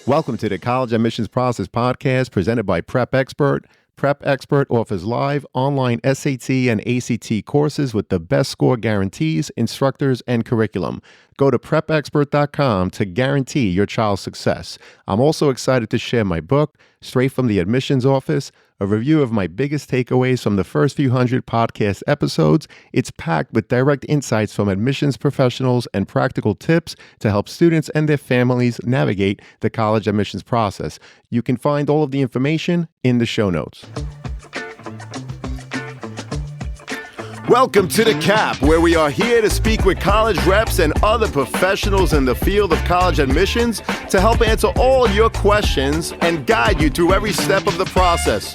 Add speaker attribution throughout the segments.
Speaker 1: Welcome to the College Admissions Process Podcast presented by Prep Expert. Prep Expert offers live online SAT and ACT courses with the best score guarantees, instructors, and curriculum. Go to prepexpert.com to guarantee your child's success. I'm also excited to share my book, Straight from the Admissions Office, a review of my biggest takeaways from the first few hundred podcast episodes. It's packed with direct insights from admissions professionals and practical tips to help students and their families navigate the college admissions process. You can find all of the information in the show notes. Welcome to The Cap, where we are here to speak with college reps and other professionals in the field of college admissions to help answer all your questions and guide you through every step of the process.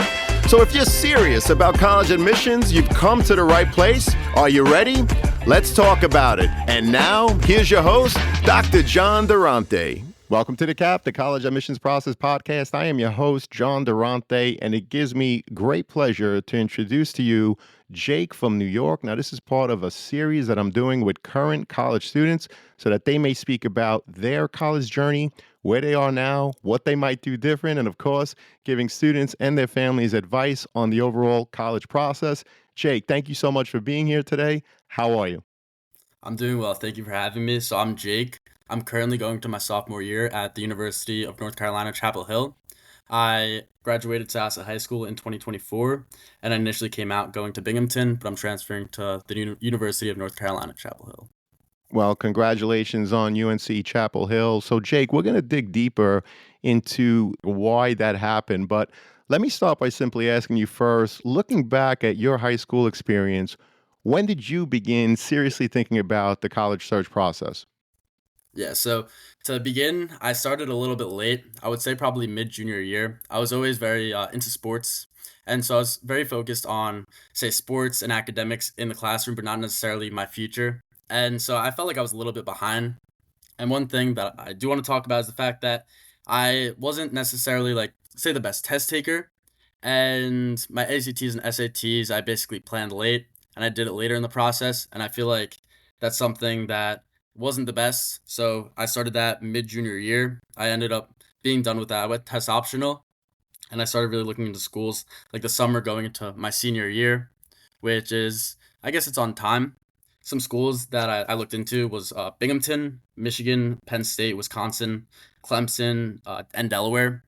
Speaker 1: So if you're serious about college admissions, you've come to the right place. Are you ready? Let's talk about it. And now, here's your host, Dr. John Durante. Welcome to The Cap, the College Admissions Process Podcast. I am your host, John Durante, and it gives me great pleasure to introduce to you Jake from New York. Now, this is part of a series that I'm doing with current college students so that they may speak about their college journey, where they are now, what they might do different, and of course, giving students and their families advice on the overall college process. Jake, thank you so much for being here today. How are you?
Speaker 2: I'm doing well. Thank you for having me. So I'm Jake. I'm currently going to my sophomore year at the University of North Carolina, Chapel Hill. I graduated Syosset High School in 2024, and I initially came out going to Binghamton, but I'm transferring to the University of North Carolina, Chapel Hill.
Speaker 1: Well, congratulations on UNC Chapel Hill. So, Jake, we're going to dig deeper into why that happened, but let me start by simply asking you first, looking back at your high school experience, when did you begin seriously thinking about the college search process?
Speaker 2: Yeah, so to begin, I started a little bit late. I would say probably mid-junior year. I was always very into sports, and so I was very focused on, say, sports and academics in the classroom, but not necessarily my future. And so I felt like I was a little bit behind. And one thing that I do want to talk about is the fact that I wasn't necessarily like, say, the best test taker. And my ACTs and SATs, I basically planned late and I did it later in the process. And I feel like that's something that wasn't the best. So I started that mid junior year. I ended up being done with that. I went test optional and I started really looking into schools like the summer going into my senior year, which is, I guess it's on time. Some schools that I looked into was Binghamton, Michigan, Penn State, Wisconsin, Clemson, and Delaware.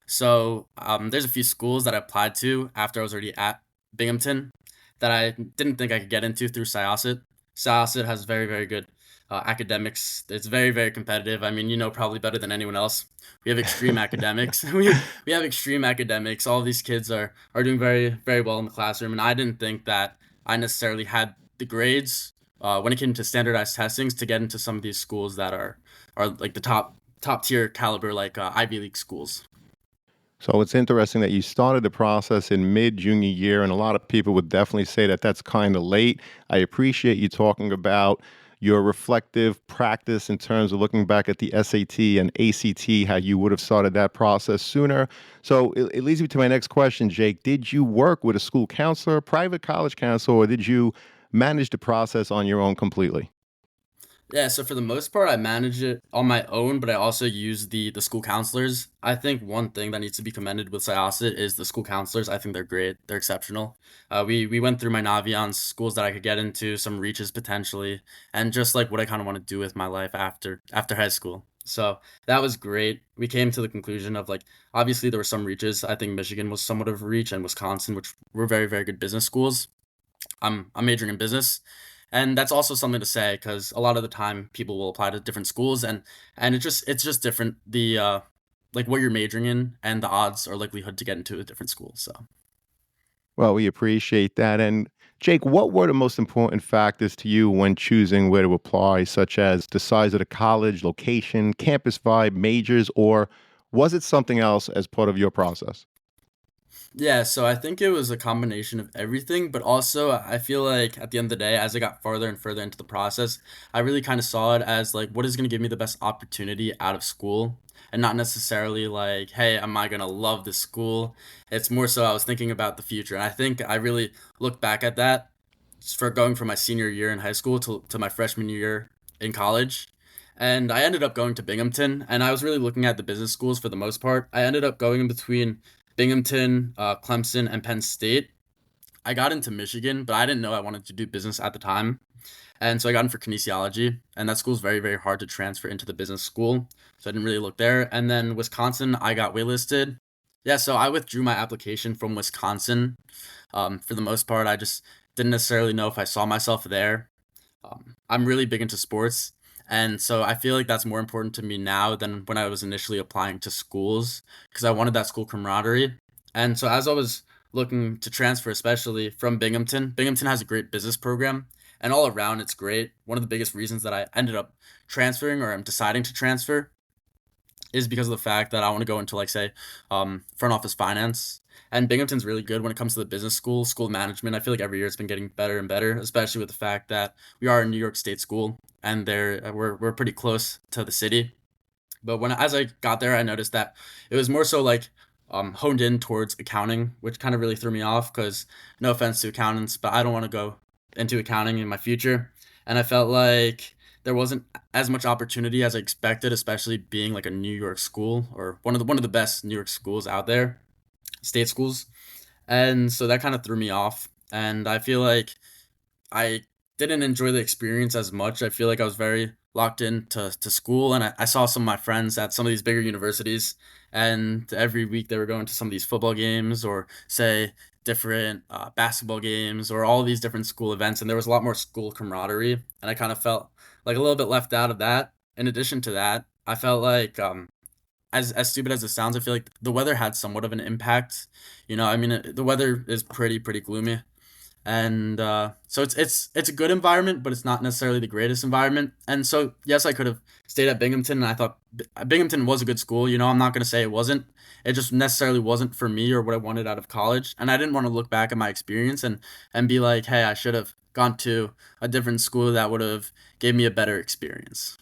Speaker 2: So there's a few schools that I applied to after I was already at Binghamton that I didn't think I could get into through Syosset. Syosset has very, very good academics. It's very, very competitive. I mean, you know, probably better than anyone else. We have extreme academics. We have extreme academics. All these kids are doing very, very well in the classroom, and I didn't think that I necessarily had the grades when it came to standardized testings to get into some of these schools that are like the top tier caliber, like Ivy League schools.
Speaker 1: So it's interesting that you started the process in mid-junior year, and a lot of people would definitely say that that's kind of late. I appreciate you talking about your reflective practice in terms of looking back at the SAT and ACT, how you would have started that process sooner. So it leads me to my next question, Jake. Did you work with a school counselor, private college counselor, or did you manage the process on your own completely?
Speaker 2: Yeah, so for the most part, I manage it on my own, but I also use the school counselors. I think one thing that needs to be commended with Syosset is the school counselors. I think they're great. They're exceptional. We went through my Navi on schools that I could get into, some reaches potentially, and just like what I kind of want to do with my life after high school. So that was great. We came to the conclusion of like obviously there were some reaches. I think Michigan was somewhat of a reach, and Wisconsin, which were very, very good business schools. I'm majoring in business, and that's also something to say because a lot of the time people will apply to different schools, and it's just different the like what you're majoring in and the odds or likelihood to get into a different school. So
Speaker 1: Well, we appreciate that. And Jake, what were the most important factors to you when choosing where to apply, such as the size of the college, location, campus vibe, majors, or was it something else as part of your process?
Speaker 2: yeah, so I think it was a combination of everything, but also I feel like at the end of the day, as I got farther and further into the process, I really kind of saw it as like what is going to give me the best opportunity out of school, and not necessarily like, hey, am I going to love this school? It's more so I was thinking about the future. And I think I really look back at that for going from my senior year in high school to my freshman year in college. And I ended up going to Binghamton, and I was really looking at the business schools for the most part. I ended up going in between Binghamton, Clemson, and Penn State. I got into Michigan, but I didn't know I wanted to do business at the time. And so I got in for kinesiology, and that school's very, very hard to transfer into the business school. So I didn't really look there. And then Wisconsin, I got waitlisted. Yeah, so I withdrew my application from Wisconsin. For the most part, I just didn't necessarily know if I saw myself there. I'm really big into sports, and so I feel like that's more important to me now than when I was initially applying to schools because I wanted that school camaraderie. And so as I was looking to transfer, especially from Binghamton, Binghamton has a great business program, and all around it's great. One of the biggest reasons that I ended up transferring or I'm deciding to transfer is because of the fact that I want to go into like say front office finance. And Binghamton's really good when it comes to the business school management. I feel like every year it's been getting better and better, especially with the fact that we are a New York State school and we're pretty close to the city. But when as I got there, I noticed that it was more so like honed in towards accounting, which kind of really threw me off because no offense to accountants, but I don't want to go into accounting in my future. And I felt like there wasn't as much opportunity as I expected, especially being like a New York school or one of the best New York schools out there, state schools. And so that kind of threw me off. And I feel like I didn't enjoy the experience as much. I feel like I was very locked into school, and I saw some of my friends at some of these bigger universities, and every week they were going to some of these football games or say different basketball games or all these different school events, and there was a lot more school camaraderie, and I kind of felt like a little bit left out of that. In addition to that, I felt like as stupid as it sounds, I feel like the weather had somewhat of an impact. I mean, the weather is pretty gloomy, and so it's a good environment, but it's not necessarily the greatest environment. And so yes, I could have stayed at Binghamton, and I thought Binghamton was a good school. I'm not going to say it wasn't. It just necessarily wasn't for me or what I wanted out of college, and I didn't want to look back at my experience and be like, hey, I should have gone to a different school that would have gave me a better experience.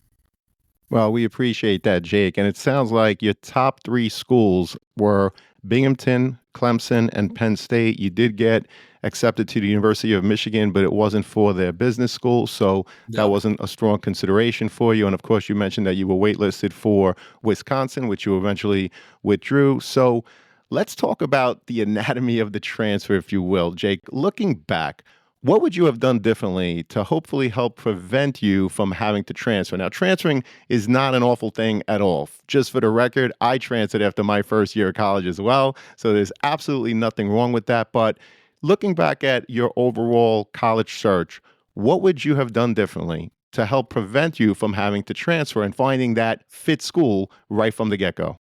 Speaker 1: Well, we appreciate that, Jake. And it sounds like your top three schools were Binghamton, Clemson, and Penn State. You did get accepted to the University of Michigan, but it wasn't for their business school. So that
Speaker 2: Yep.
Speaker 1: wasn't a strong consideration for you. And of course, you mentioned that you were waitlisted for Wisconsin, which you eventually withdrew. So let's talk about the anatomy of the transfer, if you will. Jake, looking back, what would you have done differently to hopefully help prevent you from having to transfer? Now, transferring is not an awful thing at all. Just for the record, I transferred after my first year of college as well. So there's absolutely nothing wrong with that. But looking back at your overall college search, what would you have done differently to help prevent you from having to transfer and finding that fit school right from the get go?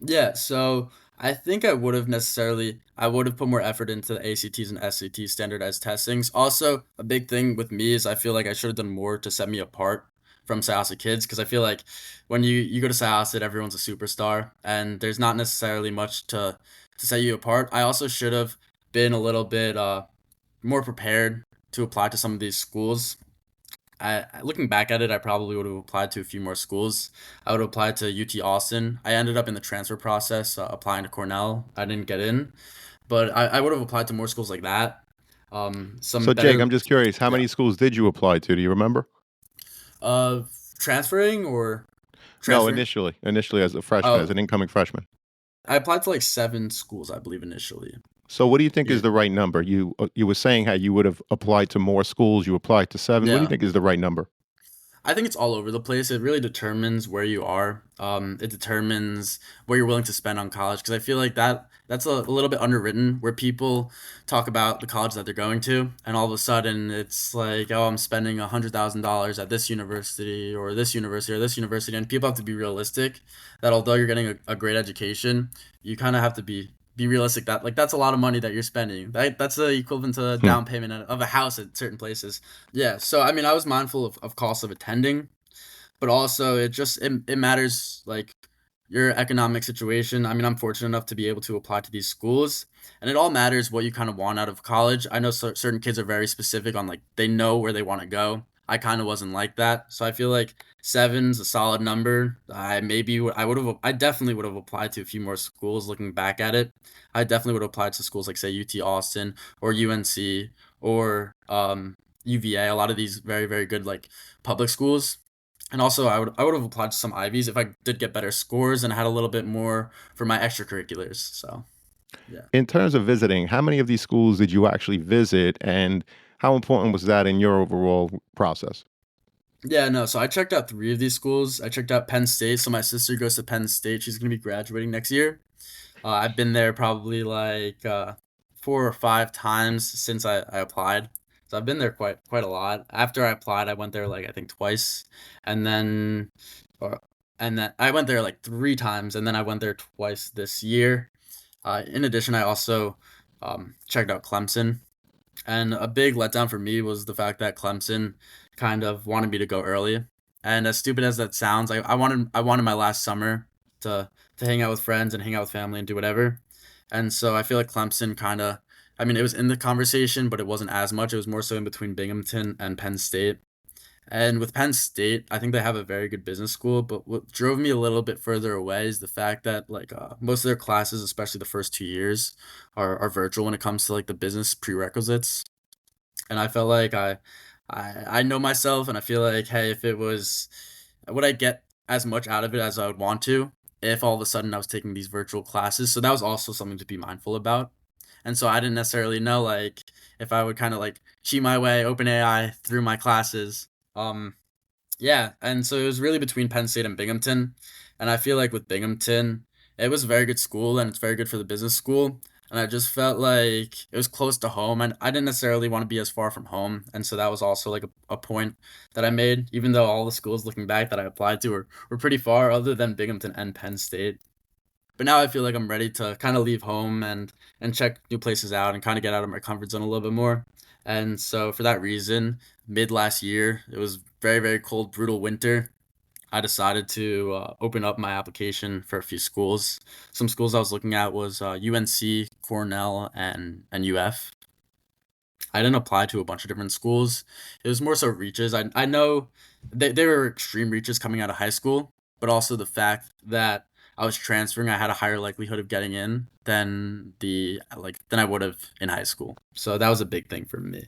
Speaker 2: Yeah, so I think I would have put more effort into the ACTs and SAT standardized testings. Also, a big thing with me is I feel like I should have done more to set me apart from Syosset kids because I feel like when you go to Syosset, everyone's a superstar, and there's not necessarily much to set you apart. I also should have been a little bit more prepared to apply to some of these schools. Looking back at it, I probably would have applied to a few more schools. I would have applied to UT Austin. I ended up in the transfer process applying to Cornell. I didn't get in, but I would have applied to more schools like that. Some
Speaker 1: So, Jake,
Speaker 2: better,
Speaker 1: I'm just curious, how
Speaker 2: yeah.
Speaker 1: many schools did you apply to? Do you remember?
Speaker 2: Uh, Transferring or
Speaker 1: No,
Speaker 2: transferring?
Speaker 1: initially as a freshman, as
Speaker 2: Oh,
Speaker 1: an incoming freshman.
Speaker 2: I applied to like 7 schools, I believe, initially.
Speaker 1: So what do you think is
Speaker 2: Yeah.
Speaker 1: the right number? You were saying how you would have applied to more schools, you applied to seven. What do you
Speaker 2: Yeah.
Speaker 1: think is the right number?
Speaker 2: I think it's all over the place. It really determines where you are. It determines where you're willing to spend on college because I feel like that's a little bit underwritten where people talk about the college that they're going to, and all of a sudden it's like, oh, I'm spending $100,000 at this university or this university or this university, and people have to be realistic that although you're getting a great education, you kind of have to be realistic that like that's a lot of money that you're spending. That's the equivalent to a
Speaker 1: Hmm.
Speaker 2: down payment of a house at certain places. Yeah, so I mean, I was mindful of cost of attending, but also it matters like your economic situation. I mean, I'm fortunate enough to be able to apply to these schools, and it all matters what you kind of want out of college. I know certain kids are very specific on like they know where they want to go. I kind of wasn't like that, so I feel like seven's a solid number. I definitely would have applied to a few more schools. Looking back at it, I definitely would have applied to schools like say UT Austin or UNC or UVA. A lot of these very very good like public schools. And also, I would have applied to some Ivies if I did get better scores and had a little bit more for my extracurriculars. So yeah.
Speaker 1: In terms of visiting, how many of these schools did you actually visit, and how important was that in your overall process?
Speaker 2: Yeah, no, so I checked out 3 of these schools. I checked out Penn State, so my sister goes to Penn State. She's gonna be graduating next year. I've been there probably like 4 or 5 times since I applied. So I've been there quite a lot. After I applied, I went there like I think twice, and then or and then I went there like 3 times, and then I went there twice this year. In addition, I also checked out Clemson. And a big letdown for me was the fact that Clemson kind of wanted me to go early. And as stupid as that sounds, I wanted my last summer to hang out with friends and hang out with family and do whatever. And so I feel like Clemson kind of, I mean, it was in the conversation, but it wasn't as much. It was more so in between Binghamton and Penn State. And with Penn State, I think they have a very good business school, but what drove me a little bit further away is the fact that like most of their classes, especially the first 2 years, are virtual when it comes to like the business prerequisites. And I felt like I know myself, and I feel like, hey, if it was, would I get as much out of it as I would want to if all of a sudden I was taking these virtual classes? So that was also something to be mindful about. And so I didn't necessarily know like if I would kind of like cheat my way, open AI through my classes. Um, yeah, and so it was really between Penn State and Binghamton, and I feel like with Binghamton, it was a very good school and it's very good for the business school, and I just felt like it was close to home, and I didn't necessarily want to be as far from home, and so that was also like a point that I made, even though all the schools looking back that I applied to were pretty far, other than Binghamton and Penn State. But now I feel like I'm ready to kind of leave home and check new places out and kind of get out of my comfort zone a little bit more. And so for that reason, mid last year, it was very cold, brutal winter. I decided to open up my application for a few schools. Some schools I was looking at was UNC, Cornell, and UF. I didn't apply to a bunch of different schools. It was more so reaches. I know they were extreme reaches coming out of high school, but also the fact that I was transferring, I had a higher likelihood of getting in than I would have in high school. So that was a big thing for me.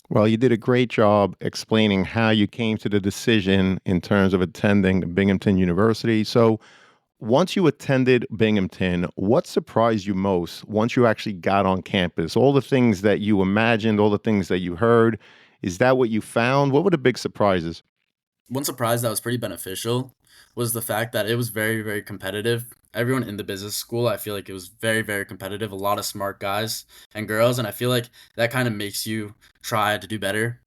Speaker 1: Well, you did a great job explaining how you came to the decision in terms of attending Binghamton University. So, once you attended Binghamton, what surprised you most once you actually got on campus? All the things that you imagined, all the things that you heard, is that what you found? What were the big surprises?
Speaker 2: One surprise that was pretty beneficial was the fact that it was very competitive. Everyone in the business school, I feel like it was very competitive. A lot of smart guys and girls, and I feel like that kind of makes you try to do better.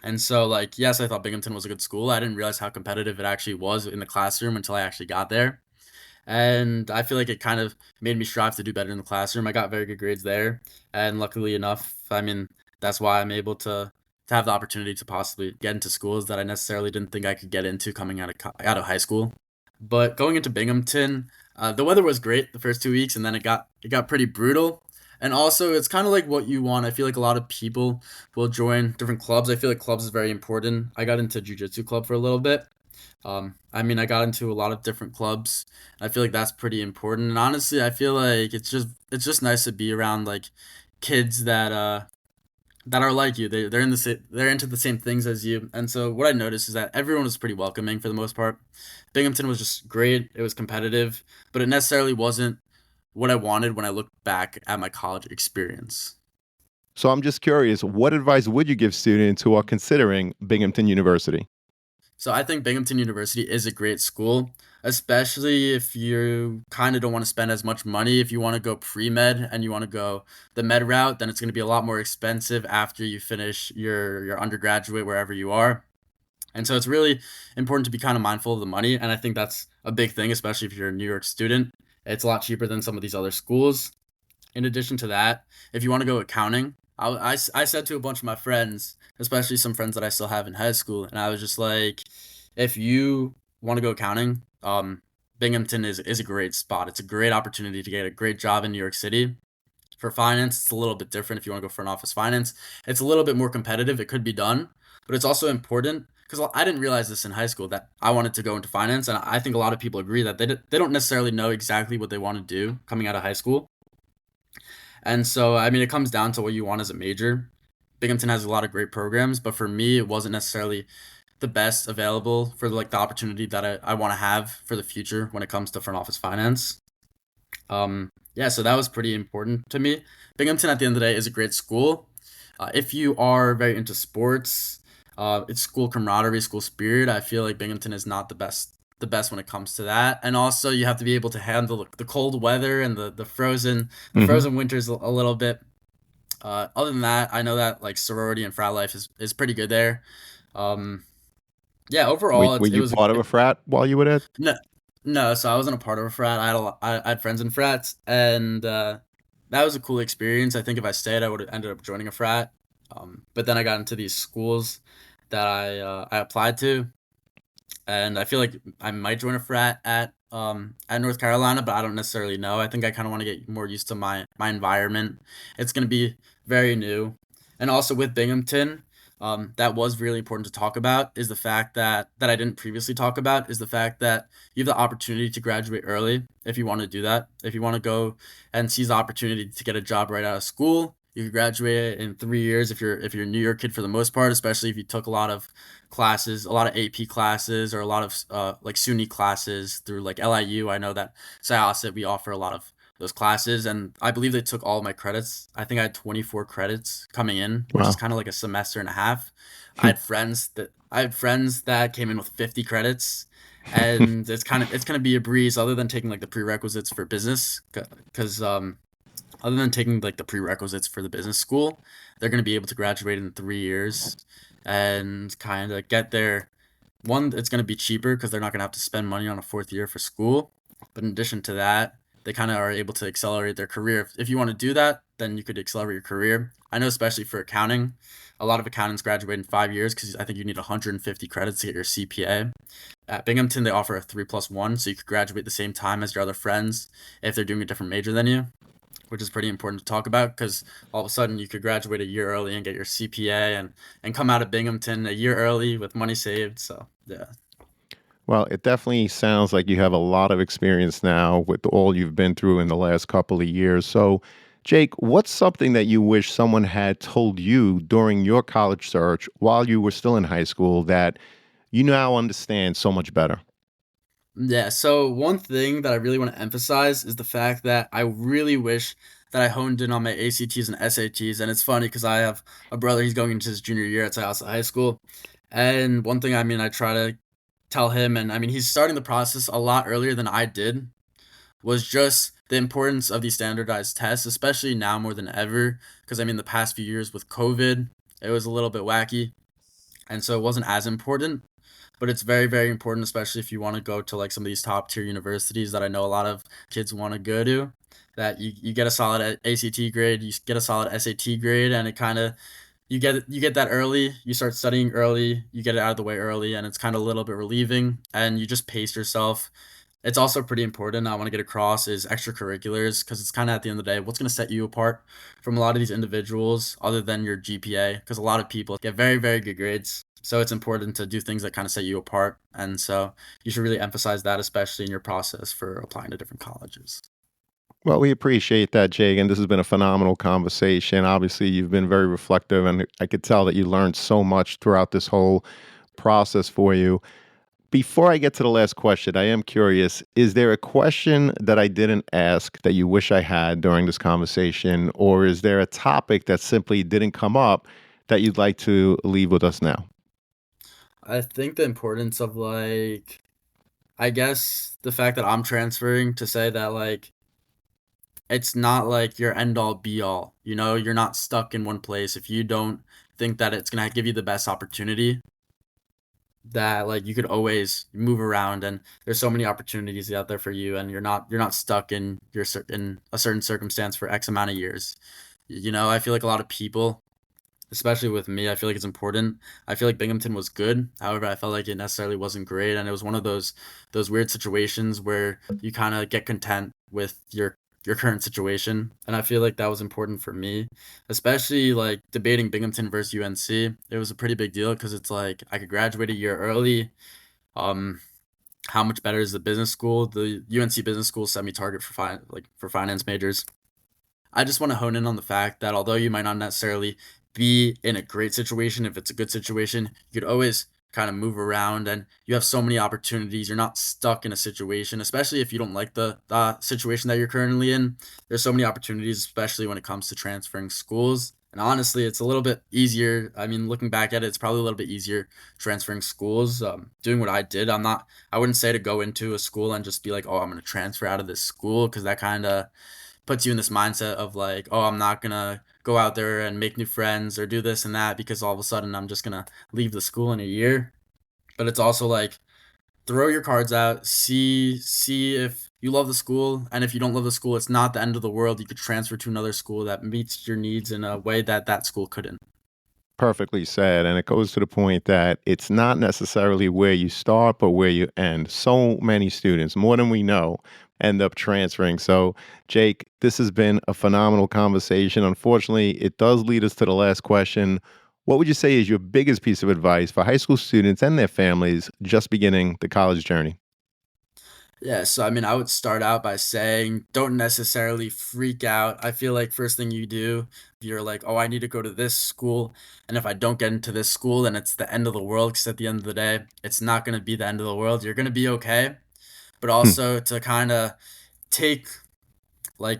Speaker 2: And so, like, yes, I thought Binghamton was a good school. I didn't realize how competitive it actually was in the classroom until I actually got there. And I feel like it kind of made me strive to do better in the classroom. I got very good grades there, and luckily enough, I mean, that's why I'm able to have the opportunity to possibly get into schools that I necessarily didn't think I could get into coming out of high school. But going into Binghamton, the weather was great the first 2 weeks, and then it got pretty brutal. And also, it's kind of like what you want. I feel like a lot of people will join different clubs. I feel like clubs is very important. I got into jujitsu club for a little bit. I mean, I got into a lot of different clubs. I feel like that's pretty important. And honestly, I feel like it's just nice to be around like kids that are like you. They're into the same things as you. And so what I noticed is that everyone was pretty welcoming for the most part. Binghamton was just great. It was competitive, but it necessarily wasn't what I wanted when I look back at my college experience.
Speaker 1: So, I'm just curious, what advice would you give students who are considering Binghamton University?
Speaker 2: So I think Binghamton University is a great school, especially if you kind of don't want to spend as much money. If you want to go pre-med and you want to go the med route, then it's going to be a lot more expensive after you finish your undergraduate wherever you are. And so it's really important to be kind of mindful of the money, and I think that's a big thing, especially if you're a New York student. It's a lot cheaper than some of these other schools. In addition to that, if you want to go accounting, I said to a bunch of my friends, especially some friends that I still have in high school, and I was just like, if you want to go accounting, Binghamton is a great spot. It's a great opportunity to get a great job in New York City. For finance, it's a little bit different. If you want to go front office finance, it's a little bit more competitive. It could be done, but it's also important because I didn't realize this in high school that I wanted to go into finance, and I think a lot of people agree that they don't necessarily know exactly what they want to do coming out of high school. And so, I mean, it comes down to what you want as a major. Binghamton has a lot of great programs, but for me, it wasn't necessarily the best available for like the opportunity that I want to have for the future when it comes to front office finance. Yeah, so that was pretty important to me. Binghamton, at the end of the day, is a great school. If you are very into sports, it's school camaraderie, school spirit. I feel like Binghamton is not the best when it comes to that. And also, you have to be able to handle the cold weather and the
Speaker 1: Hmm.
Speaker 2: frozen winters a little bit. Other than that, I know that like sorority and frat life is pretty good there. Um, yeah, overall,
Speaker 1: Were
Speaker 2: it
Speaker 1: you
Speaker 2: was
Speaker 1: part of a frat while you were there?
Speaker 2: no, no. So I wasn't a part of a frat. I had friends in frats, and that was a cool experience. I think if I stayed, I would have ended up joining a frat. But then I got into these schools that I applied to, and I feel like I might join a frat at North Carolina, but I don't necessarily know. I think I kind of want to get more used to my environment. It's gonna be very new, and also with Binghamton, that was really important to talk about is the fact that I didn't previously talk about is the fact that you have the opportunity to graduate early if you want to do that. If you want to go and seize the opportunity to get a job right out of school. You could graduate in 3 years if you're a New York kid for the most part, especially if you took a lot of classes, a lot of AP classes, or a lot of like SUNY classes through like LIU. I know that Syosset we offer a lot of those classes, and I believe they took all of my credits. I think I had 24 credits coming in, which is
Speaker 1: Wow.
Speaker 2: kind of like a semester and a half.
Speaker 1: Hmm.
Speaker 2: I had friends that came in with 50 credits, and it's gonna be a breeze other than taking like the prerequisites for business, because other than taking like the prerequisites for the business school, they're going to be able to graduate in 3 years and kind of get there. One, it's going to be cheaper because they're not going to have to spend money on a fourth year for school. But in addition to that, they kind of are able to accelerate their career. If you want to do that, then you could accelerate your career. I know, especially for accounting, a lot of accountants graduate in 5 years because I think you need 150 credits to get your CPA. At Binghamton, they offer a 3+1, so you could graduate the same time as your other friends if they're doing a different major than you, which is pretty important to talk about because all of a sudden you could graduate a year early and get your CPA and come out of Binghamton a year early with money saved. So yeah.
Speaker 1: Well, it definitely sounds like you have a lot of experience now with all you've been through in the last couple of years. So, Jake, what's something that you wish someone had told you during your college search while you were still in high school that you now understand so much better?
Speaker 2: Yeah, so one thing that I really want to emphasize is the fact that I really wish that I honed in on my ACTs and SATs. And it's funny because I have a brother, he's going into his junior year at Syosset High School. And one thing, I mean, I try to tell him, and I mean, he's starting the process a lot earlier than I did, was just the importance of these standardized tests, especially now more than ever. Because I mean, the past few years with COVID, it was a little bit wacky. And so it wasn't as important, but it's very, very important, especially if you want to go to like some of these top tier universities that I know a lot of kids want to go to. That you get a solid ACT grade, you get a solid SAT grade, and it kind of you get that early. You start studying early, you get it out of the way early, and it's kind of a little bit relieving, and you just pace yourself. It's also pretty important. I want to get across is extracurriculars because it's kind of at the end of the day what's going to set you apart from a lot of these individuals other than your GPA because a lot of people get very, very good grades. So it's important to do things that kind of set you apart. And so you should really emphasize that, especially in your process for applying to different colleges.
Speaker 1: Well, we appreciate that, Jake, and this has been a phenomenal conversation. Obviously, you've been very reflective, and I could tell that you learned so much throughout this whole process for you. Before I get to the last question, I am curious, is there a question that I didn't ask that you wish I had during this conversation, or is there a topic that simply didn't come up that you'd like to leave with us now?
Speaker 2: I think the importance of like, I guess the fact that I'm transferring to say that like, it's not like your end all be all. You know, you're not stuck in one place. If you don't think that it's gonna give you the best opportunity, that like you could always move around and there's so many opportunities out there for you and you're not stuck in in a certain circumstance for X amount of years. You know, I feel like a lot of people, especially with me, I feel like it's important. I feel like Binghamton was good. However, I felt like it necessarily wasn't great, and it was one of those weird situations where you kind of get content with your current situation. And I feel like that was important for me, especially like debating Binghamton versus UNC. It was a pretty big deal because it's like I could graduate a year early. Um, how much better is the business school? The UNC business school set me target for for finance majors. I just want to hone in on the fact that although you might not necessarily be in a great situation, if it's a good situation, you could always kind of move around, and you have so many opportunities. You're not stuck in a situation, especially if you don't like the situation that you're currently in. There's so many opportunities, especially when it comes to transferring schools. And honestly, it's a little bit easier. I mean, looking back at it, it's probably a little bit easier transferring schools. Doing what I did, I wouldn't say to go into a school and just be like, oh, I'm going to transfer out of this school, because that kind of puts you in this mindset of like, oh, I'm not gonna go out there and make new friends or do this and that because all of a sudden I'm just gonna leave the school in a year. But it's also like, throw your cards out, see if you love the school, and if you don't love the school, it's not the end of the world. You could transfer to another school that meets your needs in a way that that school couldn't.
Speaker 1: Perfectly said. And it goes to the point that it's not necessarily where you start, but where you end. So many students, more than we know, end up transferring. So, Jake, this has been a phenomenal conversation. Unfortunately, it does lead us to the last question. What would you say is your biggest piece of advice for high school students and their families just beginning the college journey?
Speaker 2: Yeah, so I mean, I would start out by saying don't necessarily freak out. I feel like first thing you do, you're like, oh, I need to go to this school. And if I don't get into this school, then it's the end of the world. Because at the end of the day, it's not going to be the end of the world. You're going to be okay. But
Speaker 1: Hmm.
Speaker 2: also to kind of take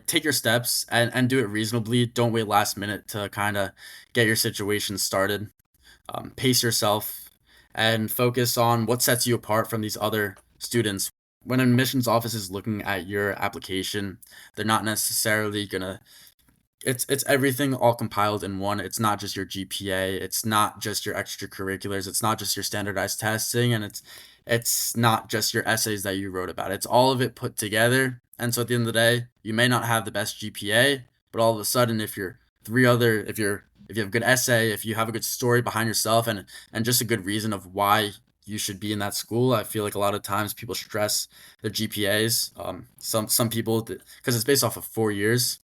Speaker 2: take your steps and do it reasonably. Don't wait last minute to kind of get your situation started. Pace yourself and focus on what sets you apart from these other students. When an admissions office is looking at your application, they're not necessarily gonna it's everything all compiled in one. It's not just your GPA, it's not just your extracurriculars, it's not just your standardized testing, and it's not just your essays that you wrote about. It's all of it put together. And so at the end of the day, you may not have the best GPA, but all of a sudden if you have a good essay, if you have a good story behind yourself and just a good reason of why you should be in that school. I feel like a lot of times people stress their GPAs. Some people, because it's based off of 4 years,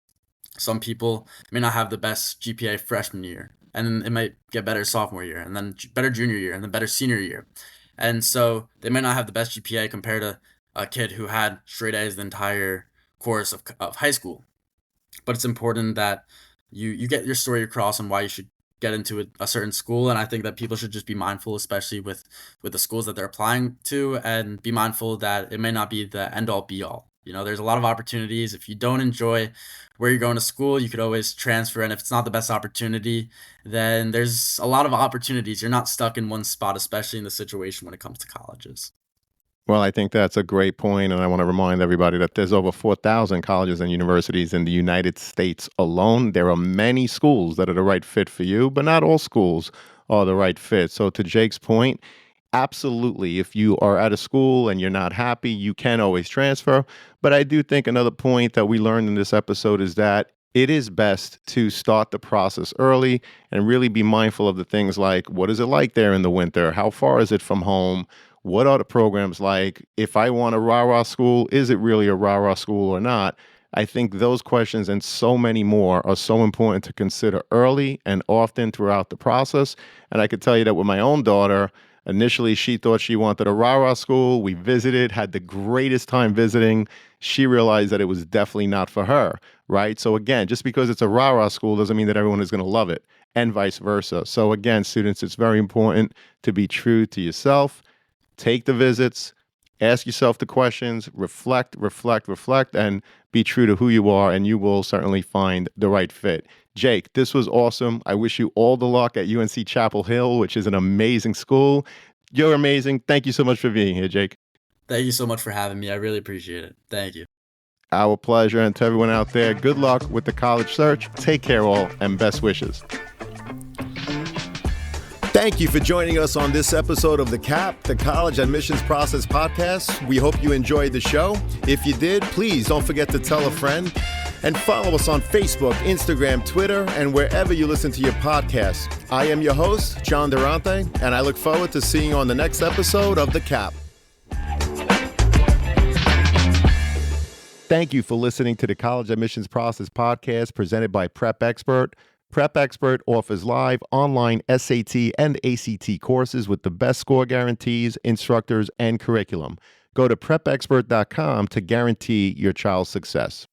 Speaker 2: some people may not have the best GPA freshman year, and then it might get better sophomore year, and then better junior year, and then better senior year. And so they may not have the best GPA compared to a kid who had straight A's the entire course of high school. But it's important that you get your story across on why you should get into a certain school. And I think that people should just be mindful, especially with the schools that they're applying to, and be mindful that it may not be the end all be all. There's a lot of opportunities. If you don't enjoy where you're going to school, you could always transfer. And if it's not the best opportunity, then there's a lot of opportunities. You're not stuck in one spot, especially in the situation when it comes to colleges.
Speaker 1: Well, I think that's a great point, and I want to remind everybody that there's over 4,000 colleges and universities in the United States alone. There are many schools that are the right fit for you, but not all schools are the right fit. So to Jake's point, absolutely, if you are at a school and you're not happy, you can always transfer. But I do think another point that we learned in this episode is that it is best to start the process early and really be mindful of the things like, what is it like there in the winter? How far is it from home? What are the programs like? If I want a rah-rah school, is it really a rah-rah school or not? I think those questions and so many more are so important to consider early and often throughout the process. And I could tell you that with my own daughter, initially she thought she wanted a rah-rah school. We visited, had the greatest time visiting. She realized that it was definitely not for her, right? So again, just because it's a rah-rah school doesn't mean that everyone is going to love it, and vice versa. So again, students, it's very important to be true to yourself. Take the visits, ask yourself the questions, reflect, and be true to who you are, and you will certainly find the right fit. Jake, this was awesome. I wish you all the luck at UNC Chapel Hill, which is an amazing school. You're amazing. Thank you so much for being here, Jake.
Speaker 2: Thank you so much for having me. I really appreciate it. Thank you.
Speaker 1: Our pleasure. And to everyone out there, good luck with the college search. Take care, all, and best wishes. Thank you for joining us on this episode of The CAP, the College Admissions Process Podcast. We hope you enjoyed the show. If you did, please don't forget to tell a friend and follow us on Facebook, Instagram, Twitter, and wherever you listen to your podcasts. I am your host, John Durante, and I look forward to seeing you on the next episode of The CAP. Thank you for listening to the College Admissions Process Podcast presented by Prep Expert. Prep Expert offers live online SAT and ACT courses with the best score guarantees, instructors, and curriculum. Go to prepexpert.com to guarantee your child's success.